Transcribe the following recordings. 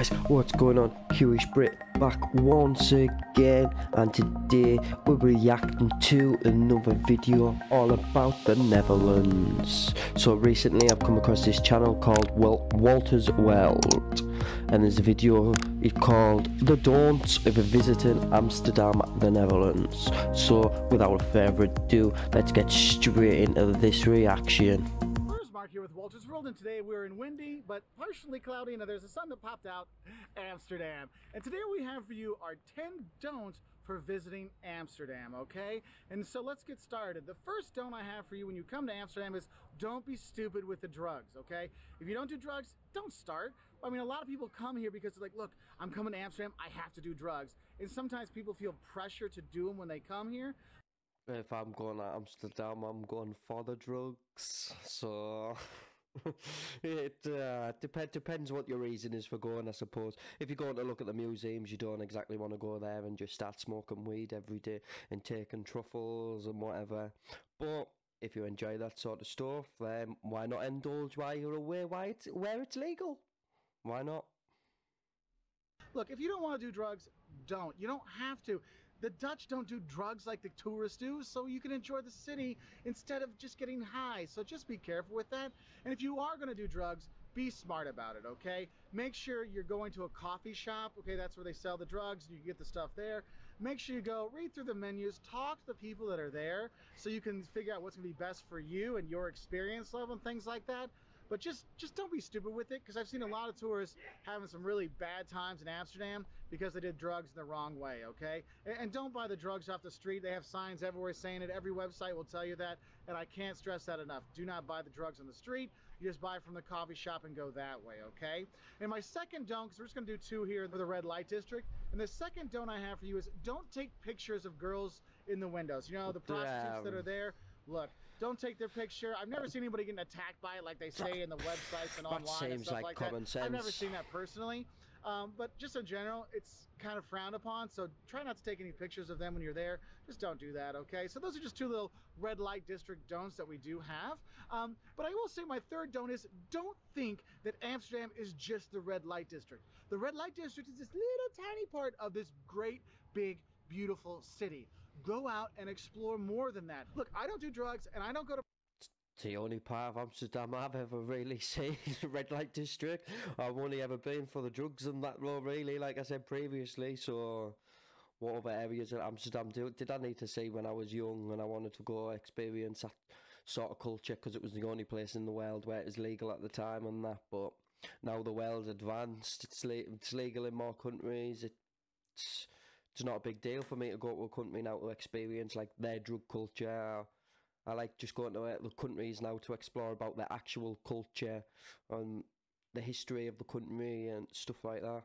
guys, what's going on? Curious Brit back once again, and today we're reacting to another video all about the Netherlands. So recently I've come across this channel called Walter's World, and there's a video called The Don'ts of Visiting Amsterdam, the Netherlands. So without further ado, let's get straight into this reaction. Mark here with Walter's World, and today we're in windy but partially cloudy, and there's a sun that popped out, Amsterdam. And today we have for you our 10 don'ts for visiting Amsterdam, okay? And so let's get started. The first don't I have for you when you come to Amsterdam is don't be stupid with the drugs, okay? If you don't do drugs, don't start. I mean, a lot of people come here because they're like, look, I'm coming to Amsterdam, I have to do drugs. And sometimes people feel pressure to do them when they come here. If I'm going to Amsterdam, I'm going for the drugs. So it depends what your reason is for going, I suppose. If you're going to look at the museums, you don't exactly want to go there and just start smoking weed every day and taking truffles and whatever. But if you enjoy that sort of stuff, then why not indulge while you're away, where it's legal? Why not? Look, if you don't want to do drugs, don't. You don't have to. The Dutch don't do drugs like the tourists do, so you can enjoy the city instead of just getting high. So just be careful with that. And if you are going to do drugs, be smart about it, okay? Make sure you're going to a coffee shop, okay? That's where they sell the drugs. You can get the stuff there. Make sure you go read through the menus, talk to the people that are there so you can figure out what's going to be best for you and your experience level and things like that. But just don't be stupid with it, because I've seen a lot of tourists having some really bad times in Amsterdam because they did drugs the wrong way, okay? And don't buy the drugs off the street. They have signs everywhere saying it. Every website will tell you that, and I can't stress that enough. Do not buy the drugs on the street. You just buy from the coffee shop and go that way, okay? And my second don't, because we're just going to do two here for the red light district, and the second don't I have for you is don't take pictures of girls in the windows. You know, the prostitutes that are there. Look, don't take their picture. I've never seen anybody getting attacked by it like they say in the websites and online and stuff like that. I've never seen that personally. But just in general, it's kind of frowned upon, so try not to take any pictures of them when you're there. Just don't do that, okay? So those are just two little red light district don'ts that we do have. But I will say my third don't is don't think that Amsterdam is just the red light district. The red light district is this little tiny part of this great, big, beautiful city. Go out and explore more than that. Look, I don't do drugs and I don't go to... It's the only part of Amsterdam I've ever really seen, red light district. I've only ever been for the drugs and that role, really, like I said previously. So what other areas of Amsterdam did I need to see when I was young and I wanted to go experience that sort of culture, because it was the only place in the world where it was legal at the time and that. But now the world's advanced, it's legal in more countries. It's not a big deal for me to go to a country now to experience like their drug culture. I like just going to the countries now to explore about their actual culture and the history of the country and stuff like that.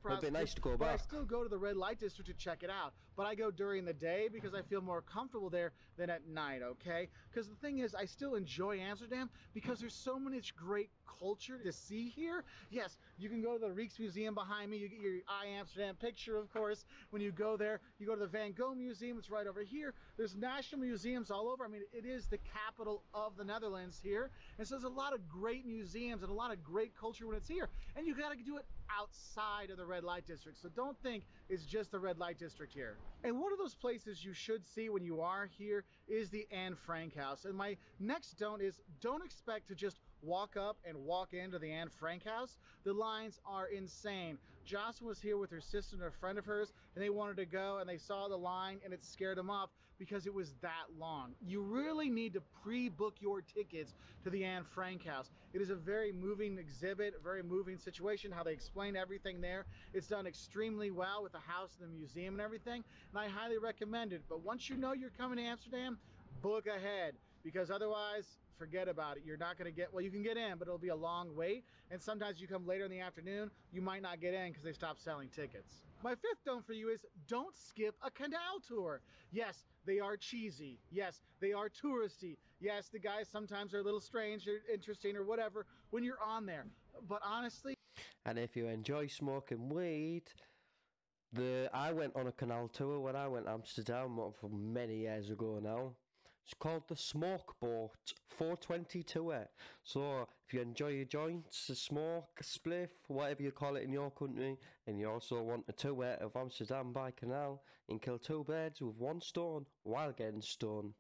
It'd be nice to go back. I still go to the red light district to check it out, but I go during the day because I feel more comfortable there than at night, okay? Because the thing is, I still enjoy Amsterdam because there's so much great culture to see here. Yes, you can go to the Rijksmuseum behind me. You get your Amsterdam picture, of course. When you go there, you go to the Van Gogh Museum. It's right over here. There's national museums all over. I mean, it is the capital of the Netherlands here. And so there's a lot of great museums and a lot of great culture when it's here. And you got to do it outside of the red light district. So don't think it's just the red light district here. And one of those places you should see when you are here is the Anne Frank house. And my next don't is don't expect to just walk up and walk into the Anne Frank house. The lines are insane. Jocelyn was here with her sister and a friend of hers, and they wanted to go and they saw the line and it scared them off because it was that long. You really need to pre-book your tickets to the Anne Frank house. It is a very moving exhibit, a very moving situation, how they explain everything there. It's done extremely well with the house and the museum and everything, and I highly recommend it. But once you know you're coming to Amsterdam, book ahead, because otherwise, forget about it. You're not going to get, well, you can get in, but it'll be a long wait. And sometimes you come later in the afternoon, you might not get in because they stopped selling tickets. My fifth don't for you is don't skip a canal tour. Yes, they are cheesy. Yes, they are touristy. Yes, the guys sometimes are a little strange or interesting or whatever when you're on there. But honestly... And if you enjoy smoking weed, I went on a canal tour when I went to Amsterdam for many years ago now. It's called the Smoke Boat 420 tour. So if you enjoy your joints, a smoke, a spliff, whatever you call it in your country, and you also want a tour of Amsterdam by canal, you can kill two birds with one stone while getting stoned.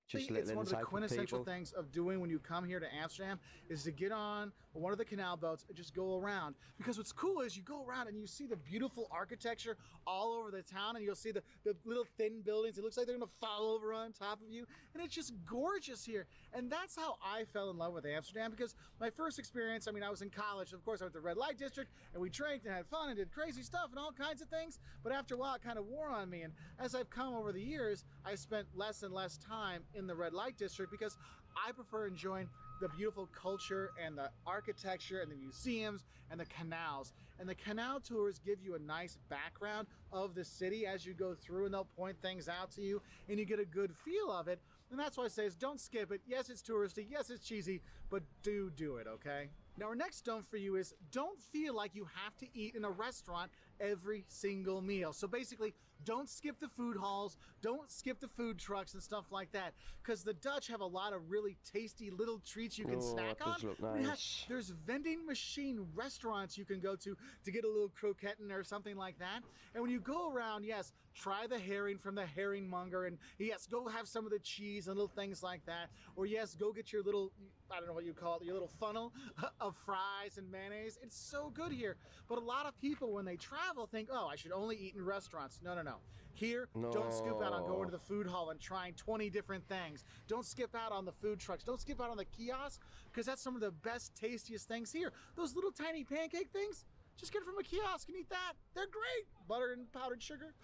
Just it's one of the quintessential things of doing when you come here to Amsterdam is to get on one of the canal boats and just go around. Because what's cool is you go around and you see the beautiful architecture all over the town, and you'll see the little thin buildings. It looks like they're gonna fall over on top of you, and it's just gorgeous here. And that's how I fell in love with Amsterdam, because my first experience, I mean, I was in college. Of course, I went to the red light district, and we drank and had fun and did crazy stuff and all kinds of things. But after a while, it kind of wore on me. And as I've come over the years, I spent less and less time in the red light district because I prefer enjoying the beautiful culture and the architecture and the museums and the canals. And the canal tours give you a nice background of the city as you go through, and they'll point things out to you and you get a good feel of it. And that's why I say is don't skip it. Yes, it's touristy. Yes, it's cheesy, but do it, okay? Now, our next don't for you is don't feel like you have to eat in a restaurant every single meal. So basically, don't skip the food halls, don't skip the food trucks and stuff like that, because the Dutch have a lot of really tasty little treats you can snack on. Nice. There's vending machine restaurants you can go to get a little croquetin or something like that. And when you go around, yes, try the herring from the herring monger, and yes, go have some of the cheese and little things like that. Or yes, go get your little, I don't know what you call it, your little funnel of fries and mayonnaise. It's so good here. But a lot of people, when they travel, think, oh, I should only eat in restaurants. No. Here, don't skip out on going to the food hall and trying 20 different things. Don't skip out on the food trucks. Don't skip out on the kiosks, because that's some of the best, tastiest things here. Those little tiny pancake things, just get it from a kiosk and eat that. They're great. Butter and powdered sugar.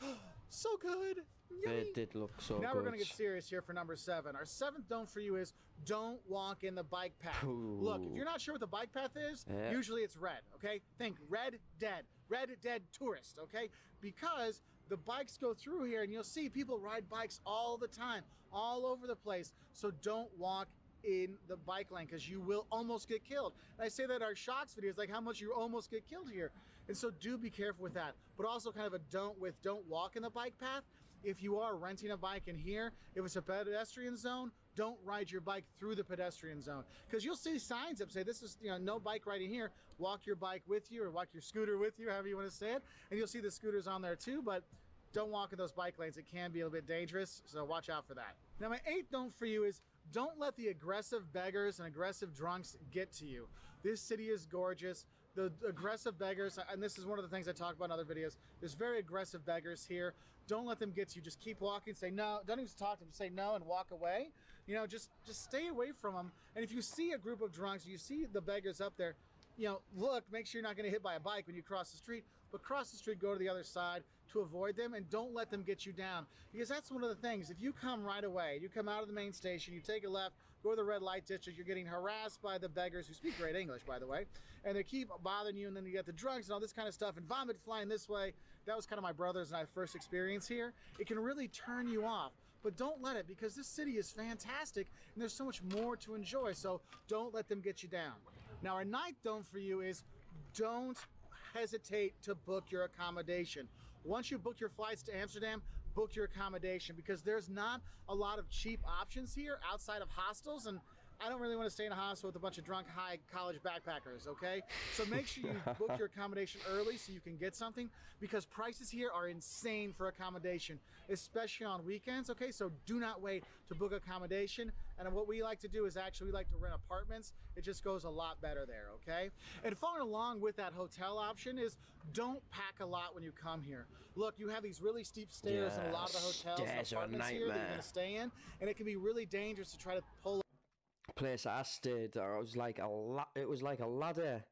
So good. Yummy. It did look so good. Now we're going to get serious here for number 7. Our 7th don't for you is don't walk in the bike path. Ooh. Look, if you're not sure what the bike path is, usually it's red, okay? Think Red Dead tourist, okay? Because the bikes go through here and you'll see people ride bikes all the time, all over the place. So don't walk in the bike lane, because you will almost get killed. And I say that in our shocks videos, like how much you almost get killed here. And so do be careful with that. But also kind of a don't walk in the bike path. If you are renting a bike in here, if it's a pedestrian zone, don't ride your bike through the pedestrian zone, because you'll see signs that say this is, no bike riding here. Walk your bike with you, or walk your scooter with you, however you want to say it. And you'll see the scooters on there too, but don't walk in those bike lanes. It can be a little bit dangerous, so watch out for that. Now, my 8th don't for you is don't let the aggressive beggars and aggressive drunks get to you. This city is gorgeous. The aggressive beggars, and this is one of the things I talk about in other videos, there's very aggressive beggars here. Don't let them get to you. Just keep walking, say no. Don't even talk to them, say no and walk away. Just stay away from them. And if you see a group of drunks, you see the beggars up there, look, make sure you're not going to hit by a bike when you cross the street, but cross the street, go to the other side to avoid them, and don't let them get you down. Because that's one of the things. If you come right away, you come out of the main station, you take a left, go to the red light district, you're getting harassed by the beggars, who speak great English, by the way, and they keep bothering you, and then you get the drunks and all this kind of stuff, and vomit flying this way. That was kind of my brother's and I first experience here. It can really turn you off. But don't let it, because this city is fantastic and there's so much more to enjoy, so don't let them get you down. Now, our 9th don't for you is don't hesitate to book your accommodation. Once you book your flights to Amsterdam, book your accommodation, because there's not a lot of cheap options here outside of hostels, and I don't really want to stay in a hostel with a bunch of drunk high college backpackers, okay? So make sure you book your accommodation early so you can get something, because prices here are insane for accommodation, especially on weekends, okay? So do not wait to book accommodation. And what we like to do is actually we like to rent apartments. It just goes a lot better there, okay? And following along with that hotel option is don't pack a lot when you come here. Look, you have these really steep stairs in a lot of the hotels and apartments here that you're going to stay in, and it can be really dangerous to try to pull place I stayed, it was like a ladder.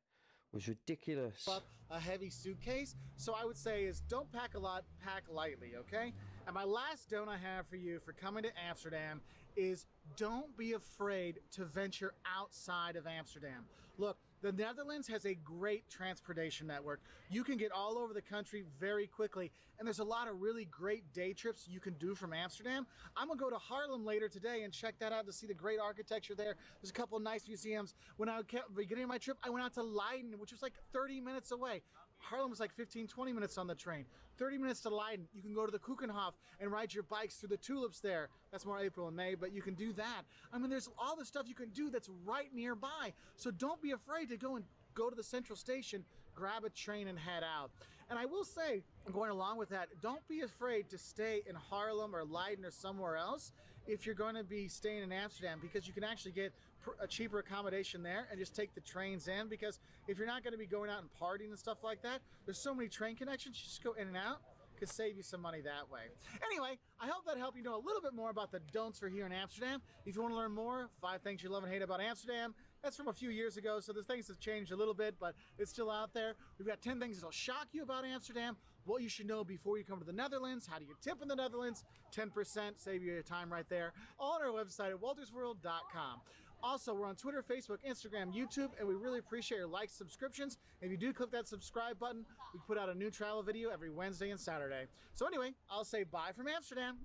It was ridiculous. Up a heavy suitcase. So I would say is don't pack a lot, pack lightly, okay? And my last don't I have for you for coming to Amsterdam is don't be afraid to venture outside of Amsterdam. Look, The Netherlands has a great transportation network. You can get all over the country very quickly, and there's a lot of really great day trips you can do from Amsterdam. I'm gonna go to Haarlem later today and check that out to see the great architecture there. There's a couple of nice museums. When I kept beginning of my trip, I went out to Leiden, which was like 30 minutes away. Haarlem was like 15-20 minutes on the train. 30 minutes to Leiden. You can go to the Keukenhof and ride your bikes through the tulips there. That's more April and May, but you can do that. I mean, there's all the stuff you can do that's right nearby. So don't be afraid to go to the central station, grab a train and head out. And I will say, going along with that, don't be afraid to stay in Haarlem or Leiden or somewhere else if you're going to be staying in Amsterdam, because you can actually get a cheaper accommodation there and just take the trains in. Because if you're not going to be going out and partying and stuff like that, there's so many train connections, you just go in and out. Could save you some money that way. Anyway, I hope that helped you know a little bit more about the don'ts for here in Amsterdam. If you want to learn more, 5 things you love and hate about Amsterdam. That's from a few years ago, so the things have changed a little bit, but it's still out there. We've got 10 things that'll shock you about Amsterdam, what you should know before you come to the Netherlands, how do you tip in the Netherlands, 10%, save you your time right there, all on our website at waltersworld.com. Also, we're on Twitter, Facebook, Instagram, YouTube, and we really appreciate your likes, subscriptions. If you do click that subscribe button, we put out a new travel video every Wednesday and Saturday. So anyway, I'll say bye from Amsterdam.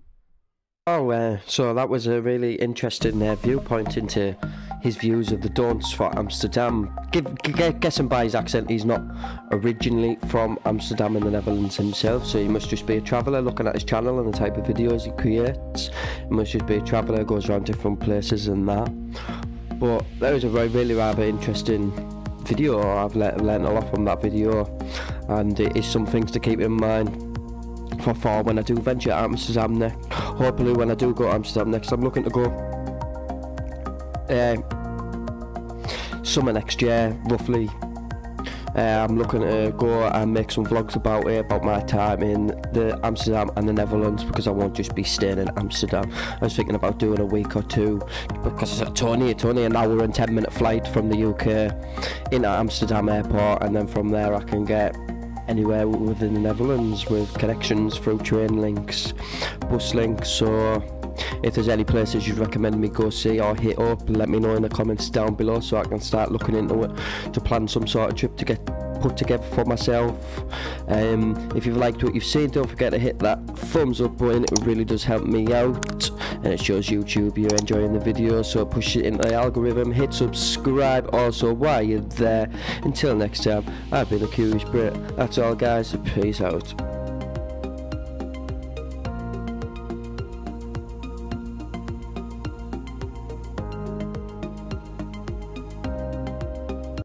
Oh, so that was a really interesting viewpoint into his views of the don'ts for Amsterdam. Guessing by his accent, he's not originally from Amsterdam in the Netherlands himself, so he must just be a traveller looking at his channel and the type of videos he creates. He must just be a traveller, goes around different places and that. But that was a really rather interesting video. I've learned a lot from that video, and it is some things to keep in mind for when I do venture to Amsterdam next. Hopefully when I do go to Amsterdam next, I'm looking to go summer next year roughly. I'm looking to go and make some vlogs about it, about my time in the Amsterdam and the Netherlands, because I won't just be staying in Amsterdam. I was thinking about doing a week or two, because it's only an hour and 10-minute flight from the UK into Amsterdam airport, and then from there I can get anywhere within the Netherlands with connections through train links, bus links. So if there's any places you'd recommend me go see or hit up, let me know in the comments down below so I can start looking into it to plan some sort of trip to get put together for myself. If you've liked what you've seen, don't forget to hit that thumbs up button. It really does help me out, and it shows YouTube you're enjoying the video, so push it into the algorithm. Hit subscribe also while you're there. Until next time, I've been the Curious Brit. That's all guys, peace out.